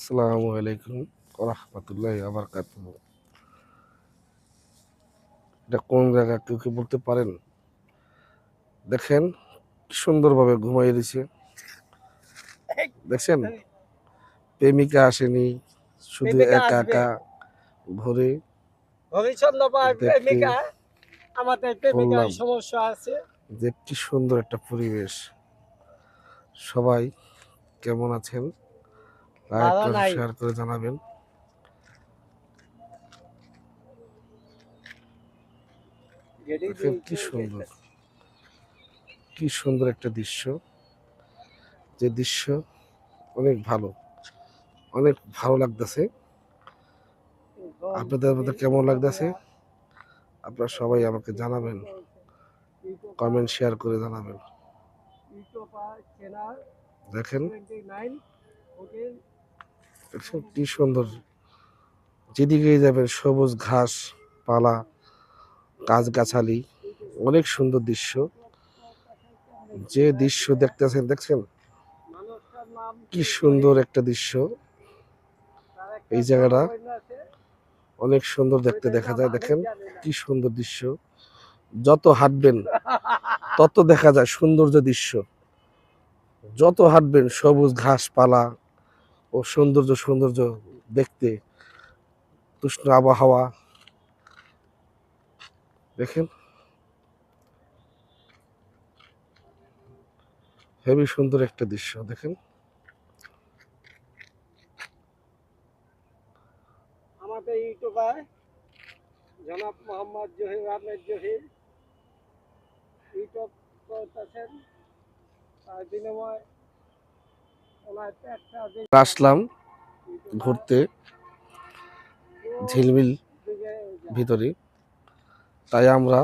আসসালামু আলাইকুম রাহমাতুল্লাহি ওয়া বারাকাতুহু। এটা কোন জায়গা কেউ কি বলতে পারেন? দেখেন কি সুন্দরভাবে ঘুমাই দিছে। দেখছেন প্রেমিকা আসেনি, শুধু প্রেমিকা একা আসবে একা ঘুরে হরিচন্দ্র পাহাড় দেখতে প্রেমিকা আমাদের প্রেমিকার বললাম সমস্যা আছে। যে কি সুন্দর একটা পরিবেশ। সবাই কেমন আছেন? লাইক বাধা করে নাই। শেয়ার করে জানাবেন। দেখেন কি সুন্দর, কি সুন্দর একটা দৃশ্য। যে দৃশ্য অনেক ভালো, অনেক ভালো লাগতেছে। আপনাদের মধ্যে কেমন লাগতেছে আপনারা সবাই আমাকে জানাবেন, কমেন্ট শেয়ার করে জানাবেন। দেখেন দেখছেন কি সুন্দর, যেদিকেই যাবেন সবুজ ঘাস পালা, গাছগাছালি, অনেক সুন্দর দৃশ্য। যে দৃশ্য দেখতেছেন দেখছেন কি সুন্দর একটা দৃশ্য। এই জায়গাটা অনেক সুন্দর দেখতে দেখা যায়। দেখেন কি সুন্দর দৃশ্য, যত হাঁটবেন তত দেখা যায় সৌন্দর্য দৃশ্য। যত হাঁটবেন সবুজ ঘাসপালা ও সৌন্দর্য সৌন্দর্য দেখতে, তুষ্ণ আবহাওয়া। দেখেন হেবি সুন্দর একটা দৃশ্য। দেখেন আমাদের ইউটিউবার জনাব মোহাম্মদ জহির আহমেদ জহির ইউটিউব করতেছেন, তার বিনিময় ওনার একটা আসলাম ঘুরতে ঝিলমিল ভিতরে, তাই আমরা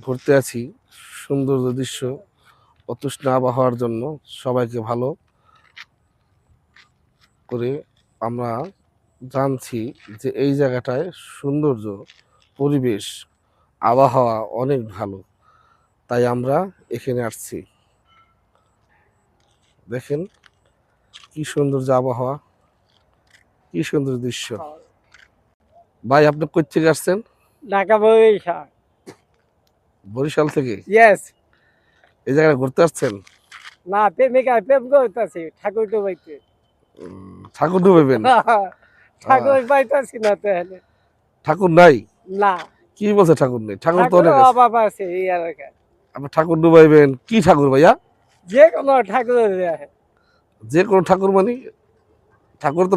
ঘুরতে আছি। সুন্দর দৃশ্য ও তুষ্ণ আবহাওয়ার জন্য সবাইকে ভালো করে আমরা জানছি যে এই জায়গাটায় সৌন্দর্য, পরিবেশ, আবহাওয়া অনেক ভালো, তাই আমরা এখানে আসছি। দেখেন কি সুন্দর যে আবহাওয়া, কি সুন্দর দৃশ্য। ভাই আপনি কই থেকে আসছেন? ঢাকা বরিশাল। বরিশাল থেকে ইয়েস। এই জায়গায় ঘুরতে আসছেন? না, প্রেমিকায় প্রেম করতেছি ঠাকুর ডুবাইতে। ঠাকুর ডুবাইবেন? ঠাকুর পাইতেছি না তাহলে। ঠাকুর নাই? না, কি বলছে ঠাকুর নেই? ঠাকুর তো ঠাকুরের অনেক আছে। অভাব আছে এই এলাকায়। আপনি ঠাকুর ডুবাইবেন? কি ঠাকুর ভাইয়া? যে কোনো ঠাকুরের যে কোনো ঠাকুর মানে? ঠাকুর তো